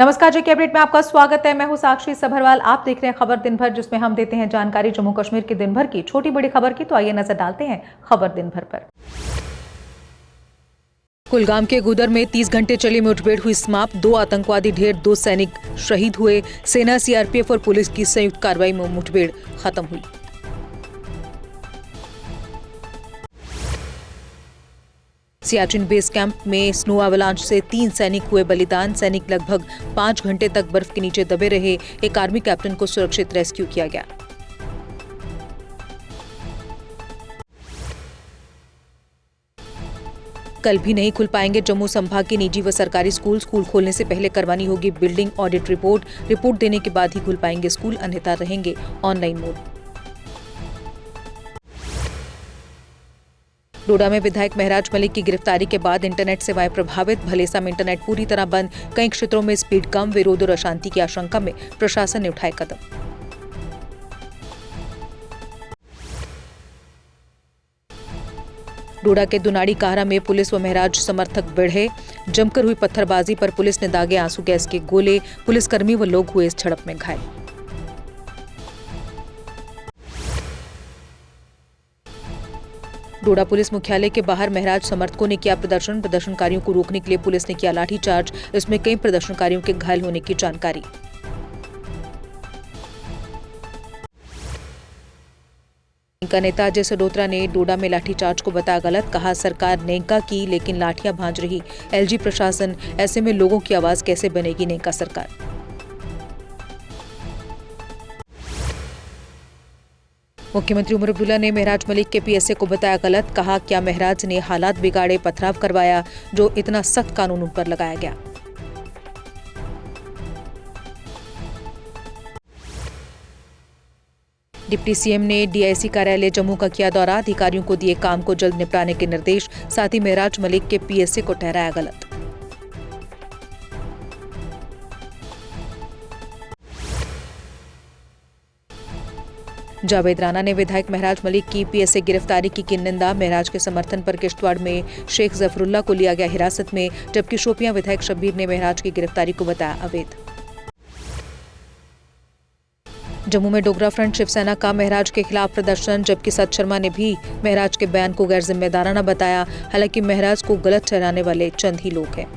नमस्कार जी के अपडेट में आपका स्वागत है। मैं हूं साक्षी सभरवाल। आप देख रहे हैं खबर दिन भर, जिसमें हम देते हैं जानकारी जम्मू कश्मीर की दिन भर की छोटी बड़ी खबर की। तो आइए नजर डालते हैं खबर दिन भर पर। कुलगाम के गुदर में 30 घंटे चली मुठभेड़ हुई समाप्त। 2 आतंकवादी ढेर, 2 सैनिक शहीद हुए। सेना, सीआरपीएफ और पुलिस की संयुक्त कार्रवाई में मुठभेड़ खत्म हुई। सियाचिन बेस कैंप में स्नो एवलांच से 3 सैनिक हुए बलिदान। सैनिक लगभग 5 घंटे तक बर्फ के नीचे दबे रहे। एक आर्मी कैप्टन को सुरक्षित रेस्क्यू किया गया। कल भी नहीं खुल पाएंगे जम्मू संभाग के निजी व सरकारी स्कूल। स्कूल खोलने से पहले करवानी होगी बिल्डिंग ऑडिट रिपोर्ट। रिपोर्ट देने के बाद ही खुल पाएंगे स्कूल, अन्यथा रहेंगे ऑनलाइन मोड। डोडा में विधायक महराज मलिक की गिरफ्तारी के बाद इंटरनेट सेवाएं प्रभावित। भलेसा में इंटरनेट पूरी तरह बंद। कई क्षेत्रों में स्पीड कम। विरोध और अशांति की आशंका में प्रशासन ने उठाए कदम। डोडा के दुनाड़ी काहरा में पुलिस व महराज समर्थक भिड़े। जमकर हुई पत्थरबाजी पर पुलिस ने दागे आंसू गैस के गोले। पुलिसकर्मी व लोग हुए इस झड़प में घायल। डोडा पुलिस मुख्यालय के बाहर महराज समर्थकों ने किया प्रदर्शन। प्रदर्शनकारियों को रोकने के लिए पुलिस ने किया लाठीचार्ज। इसमें कई प्रदर्शनकारियों के घायल होने की जानकारी। नेंका नेता अजय सडोत्रा ने डोडा में लाठीचार्ज को बताया गलत। कहा, सरकार नेंका की लेकिन लाठियां भांज रही। एलजी प्रशासन, ऐसे में लोगों की आवाज कैसे बनेगी नेंका सरकार। मुख्यमंत्री उमर अब्दुल्ला ने महराज मलिक के पीएसए को बताया गलत। कहा, क्या महराज ने हालात बिगाड़े, पथराव करवाया, जो इतना सख्त कानून उन पर लगाया गया। डिप्टी सीएम ने डीआईसी कार्यालय जम्मू का किया दौरा। अधिकारियों को दिए काम को जल्द निपटाने के निर्देश। साथ ही महराज मलिक के पीएसए को ठहराया गलत। जावेद राणा ने विधायक महराज मलिक की पीएसए गिरफ्तारी की निंदा। महराज के समर्थन पर किश्तवाड़ में शेख जफरुल्ला को लिया गया हिरासत में, जबकि शोपियां विधायक शब्बीर ने महराज की गिरफ्तारी को बताया अवैध। जम्मू में डोगरा फ्रंट शिवसेना का महराज के खिलाफ प्रदर्शन, जबकि सत शर्मा ने भी महराज के बयान को गैर जिम्मेदाराना बताया। हालांकि महराज को गलत ठहराने वाले चंद ही लोग हैं।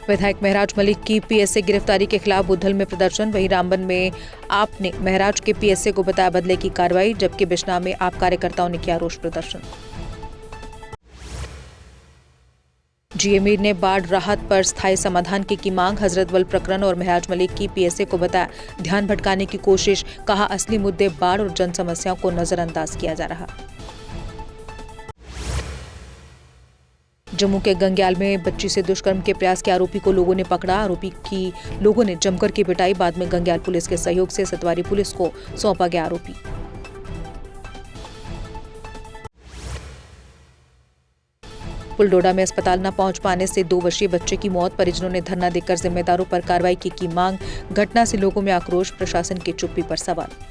विधायक महराज मलिक की पीएसए गिरफ्तारी के खिलाफ बुद्धल में प्रदर्शन। वहीं रामबन में आप ने महराज के पीएसए को बताया बदले की कार्रवाई, जबकि बिश्ना में आप कार्यकर्ताओं ने किया रोष प्रदर्शन। जीएमई ने बाढ़ राहत पर स्थायी समाधान की मांग। हजरतबल प्रकरण और महराज मलिक की पीएसए को बताया ध्यान भटकाने की कोशिश। कहा, असली मुद्दे बाढ़ और जन समस्याओं को नजरअंदाज किया जा रहा। जम्मू के गंग्याल में बच्ची से दुष्कर्म के प्रयास के आरोपी को लोगों ने पकड़ा। आरोपी की लोगों ने जमकर की पिटाई। बाद में गंग्याल पुलिस के सहयोग से सतवारी पुलिस को सौंपा गया आरोपी। पुलडोडा में अस्पताल न पहुंच पाने से 2 वर्षीय बच्चे की मौत। परिजनों ने धरना देकर जिम्मेदारों पर कार्रवाई की मांग। घटना से लोगों में आक्रोश, प्रशासन की चुप्पी पर सवाल।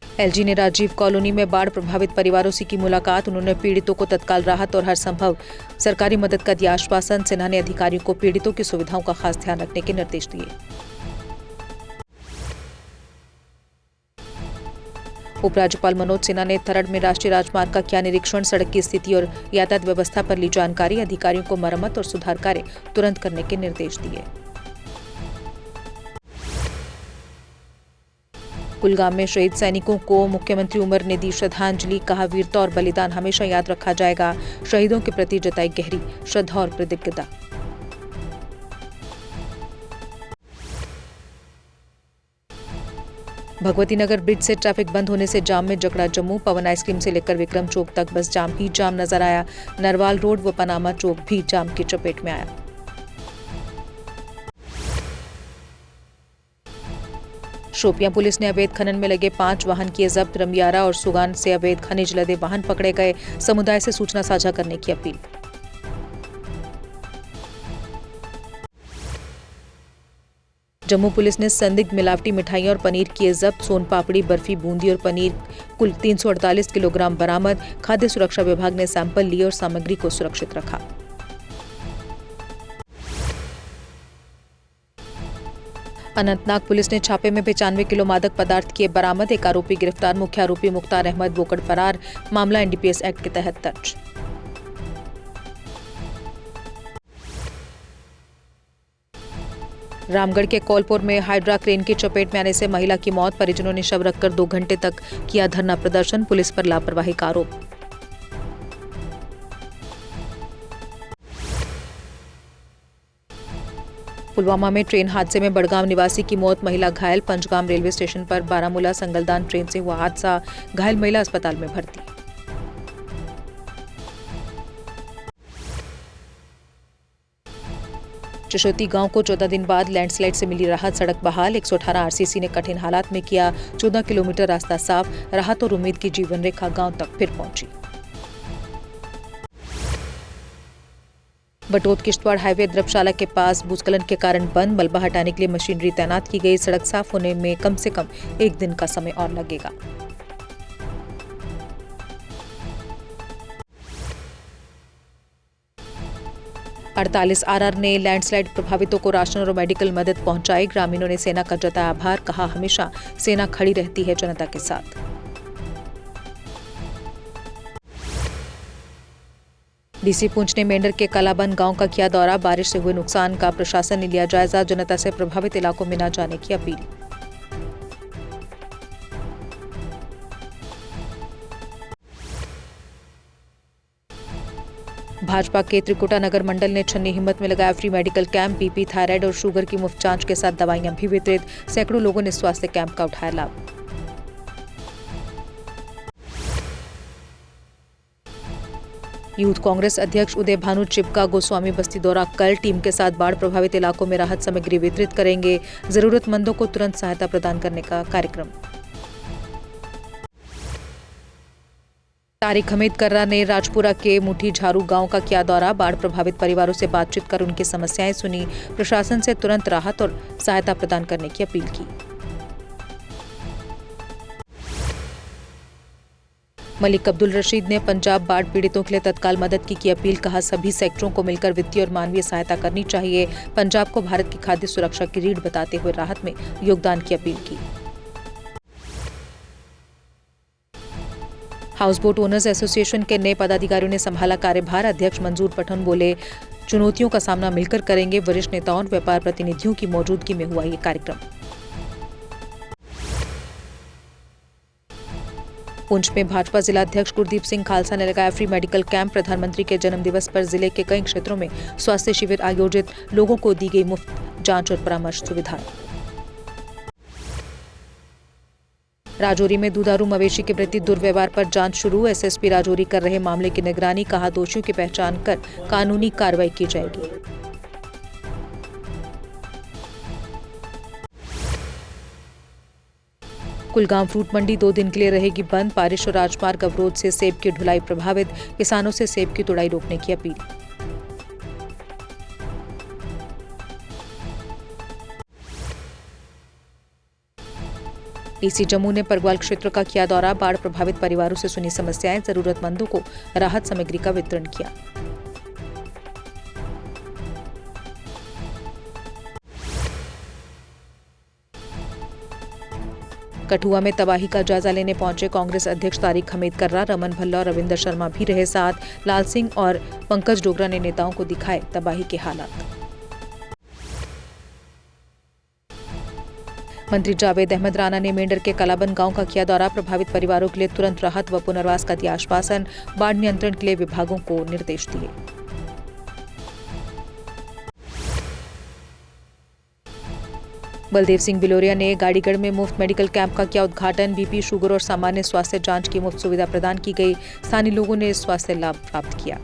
एलजी ने राजीव कॉलोनी में बाढ़ प्रभावित परिवारों से की मुलाकात। उन्होंने पीड़ितों को तत्काल राहत और हर संभव सरकारी मदद का दिया आश्वासन। सिन्हा ने अधिकारियों को पीड़ितों की सुविधाओं का खास ध्यान रखने के निर्देश दिए। उपराज्यपाल मनोज सिन्हा ने थरड़ में राष्ट्रीय राजमार्ग का किया निरीक्षण। सड़क की स्थिति और यातायात व्यवस्था पर ली जानकारी। अधिकारियों को मरम्मत और सुधार कार्य तुरंत करने के निर्देश दिए। कुलगाम में शहीद सैनिकों को मुख्यमंत्री उमर ने दी श्रद्धांजलि। कहा, वीरता और बलिदान हमेशा याद रखा जाएगा। शहीदों के प्रति जताई गहरी श्रद्धा और कृतज्ञता। भगवती नगर ब्रिज से ट्रैफिक बंद होने से जाम में जकड़ा जम्मू। पवन आइसक्रीम से लेकर विक्रम चौक तक बस जाम ही जाम नजर आया। नरवाल रोड व पनामा चौक भी जाम की चपेट में आया। शोपियां पुलिस ने अवैध खनन में लगे 5 वाहन किए जब्त। रमियारा और सुगान से अवैध खनिज लदे वाहन पकड़े गए। समुदाय से सूचना साझा करने की अपील। जम्मू पुलिस ने संदिग्ध मिलावटी मिठाइयां और पनीर किए जब्त। सोन पापड़ी, बर्फी, बूंदी और पनीर कुल 348 किलोग्राम बरामद। खाद्य सुरक्षा विभाग ने सैंपल लिए और सामग्री को सुरक्षित रखा। अनंतनाग पुलिस ने छापे में 95 किलो मादक पदार्थ किए बरामद। एक आरोपी गिरफ्तार। मुख्य आरोपी मुख्तार अहमद बोकड़ फरार। मामला एनडीपीएस एक्ट के तहत दर्ज। रामगढ़ के कौलपुर में हाइड्रा क्रेन की चपेट में आने से महिला की मौत। परिजनों ने शव रखकर 2 घंटे तक किया धरना प्रदर्शन। पुलिस पर लापरवाही का आरोप। पुलवामा में ट्रेन हादसे में बड़गांव निवासी की मौत, महिला घायल। पंचगाम रेलवे स्टेशन पर बारामूला संगलदान ट्रेन से हुआ हादसा। घायल महिला अस्पताल में भर्ती। चशोती गांव को 14 दिन बाद लैंडस्लाइड से मिली राहत। सड़क बहाल। 118 आरसीसी ने कठिन हालात में किया 14 किलोमीटर रास्ता साफ। राहत और उम्मीद की जीवन रेखा गांव तक फिर पहुंची। बटोत किश्तवाड़ हाईवे द्रबशाला के पास भूस्खलन के कारण बंद। मलबा हटाने के लिए मशीनरी तैनात की गई। सड़क साफ होने में कम से कम 1 दिन का समय और लगेगा। अड़तालीस आरआर ने लैंडस्लाइड प्रभावितों को राशन और मेडिकल मदद पहुंचाई। ग्रामीणों ने सेना का जताया आभार। कहा, हमेशा सेना खड़ी रहती है जनता के साथ। डीसी पुंछ ने मेंढर के कलाबन गांव का किया दौरा। बारिश से हुए नुकसान का प्रशासन ने लिया जायजा। जनता से प्रभावित इलाकों में न जाने की अपील। भाजपा के त्रिकुटा नगर मंडल ने छन्नी हिम्मत में लगाया free medical camp. BP, thyroid और शुगर की मुफ्त जांच के साथ दवाइयां भी वितरित। सैकड़ों लोगों ने स्वास्थ्य कैंप का उठाया लाभ। यूथ कांग्रेस अध्यक्ष उदय भानु चिपका गोस्वामी बस्ती दौरा कल। टीम के साथ बाढ़ प्रभावित इलाकों में राहत सामग्री वितरित करेंगे। जरूरतमंदों को तुरंत सहायता प्रदान करने का कार्यक्रम। तारिक हमीद कर्रा ने राजपुरा के मुठी झारू गांव का किया दौरा। बाढ़ प्रभावित परिवारों से बातचीत कर उनकी समस्याएं सुनी। प्रशासन से तुरंत राहत और सहायता प्रदान करने की अपील की। मलिक अब्दुल रशीद ने पंजाब बाढ़ पीड़ितों के लिए तत्काल मदद की अपील। कहा, सभी सेक्टरों को मिलकर वित्तीय और मानवीय सहायता करनी चाहिए। पंजाब को भारत की खाद्य सुरक्षा की रीढ़ बताते हुए राहत में योगदान की अपील की। हाउस बोट ओनर्स एसोसिएशन के नए पदाधिकारियों ने संभाला कार्यभार। अध्यक्ष मंजूर पठान बोले, चुनौतियों का सामना मिलकर करेंगे। वरिष्ठ नेताओं और व्यापार प्रतिनिधियों की मौजूदगी में हुआ ये कार्यक्रम। पुंछ में भाजपा जिला अध्यक्ष गुरदीप सिंह खालसा ने लगाया फ्री मेडिकल कैंप। प्रधानमंत्री के जन्मदिवस पर जिले के कई क्षेत्रों में स्वास्थ्य शिविर आयोजित। लोगों को दी गई मुफ्त जांच और परामर्श सुविधाएं। राजौरी में दुधारू मवेशी के प्रति दुर्व्यवहार पर जांच शुरू। एसएसपी राजौरी कर रहे मामले की निगरानी। कहा, दोषियों की पहचान कर कानूनी कार्रवाई की जाएगी। कुलगांव फ्रूट मंडी 2 दिन के लिए रहेगी बंद। बारिश और राजमार्ग अवरोध से सेब की ढुलाई प्रभावित। किसानों से सेब की तुड़ाई रोकने की अपील। डीसी जम्मू ने परगवाल क्षेत्र का किया दौरा। बाढ़ प्रभावित परिवारों से सुनी समस्याएं। जरूरतमंदों को राहत सामग्री का वितरण किया। कठुआ में तबाही का जायजा लेने पहुंचे कांग्रेस अध्यक्ष तारिक हमीद कर्रा। रमन भल्ला और रविंदर शर्मा भी रहे साथ। लाल सिंह और पंकज डोगरा ने नेताओं को दिखाए तबाही के हालात। मंत्री जावेद अहमद राणा ने मेंढर के कलाबन गांव का किया दौरा। प्रभावित परिवारों के लिए तुरंत राहत व पुनर्वास का दिया आश्वासन। बाढ़ नियंत्रण के लिए विभागों को निर्देश दिए। बलदेव सिंह बिलोरिया ने गाड़ीगढ़ में मुफ्त मेडिकल कैंप का किया उद्घाटन। बीपी, शुगर और सामान्य स्वास्थ्य जांच की मुफ्त सुविधा प्रदान की गई। स्थानीय लोगों ने स्वास्थ्य लाभ प्राप्त किया।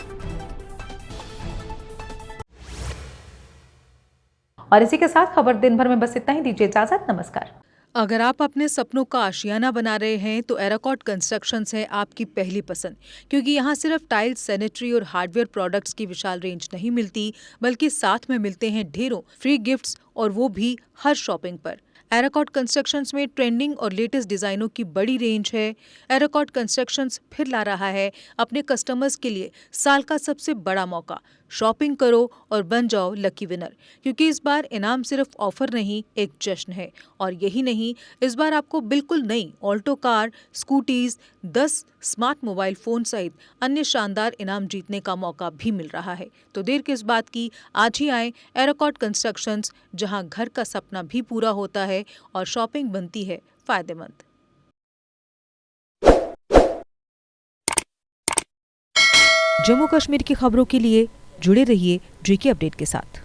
और इसी के साथ खबर दिन भर में बस इतना ही। दीजिए इजाजत। नमस्कार। अगर आप अपने सपनों का आशियाना बना रहे हैं तो एराकॉट कंस्ट्रक्शंस है आपकी पहली पसंद, क्योंकि यहाँ सिर्फ टाइल्स, सैनिटरी और हार्डवेयर प्रोडक्ट्स की विशाल रेंज नहीं मिलती, बल्कि साथ में मिलते हैं ढेरों फ्री गिफ्ट्स, और वो भी हर शॉपिंग पर। एराकॉट कंस्ट्रक्शंस में ट्रेंडिंग और लेटेस्ट डिजाइनों की बड़ी रेंज है। एराकॉट कंस्ट्रक्शंस फिर ला रहा है अपने कस्टमर्स के लिए साल का सबसे बड़ा मौका। शॉपिंग करो और बन जाओ लकी विनर, क्योंकि इस बार इनाम सिर्फ ऑफर नहीं, एक जश्न है। और यही नहीं, इस बार आपको बिल्कुल नई Alto car, scooties, 10 smart mobile phone सहित अन्य शानदार इनाम जीतने का मौका भी मिल रहा है। तो देर किस बात की, आज ही आए एराकॉट कंस्ट्रक्शंस, जहां घर का सपना भी पूरा होता है और शॉपिंग बनती है फायदेमंद। जम्मू कश्मीर की खबरों के लिए जुड़े रहिए जीके अपडेट के साथ।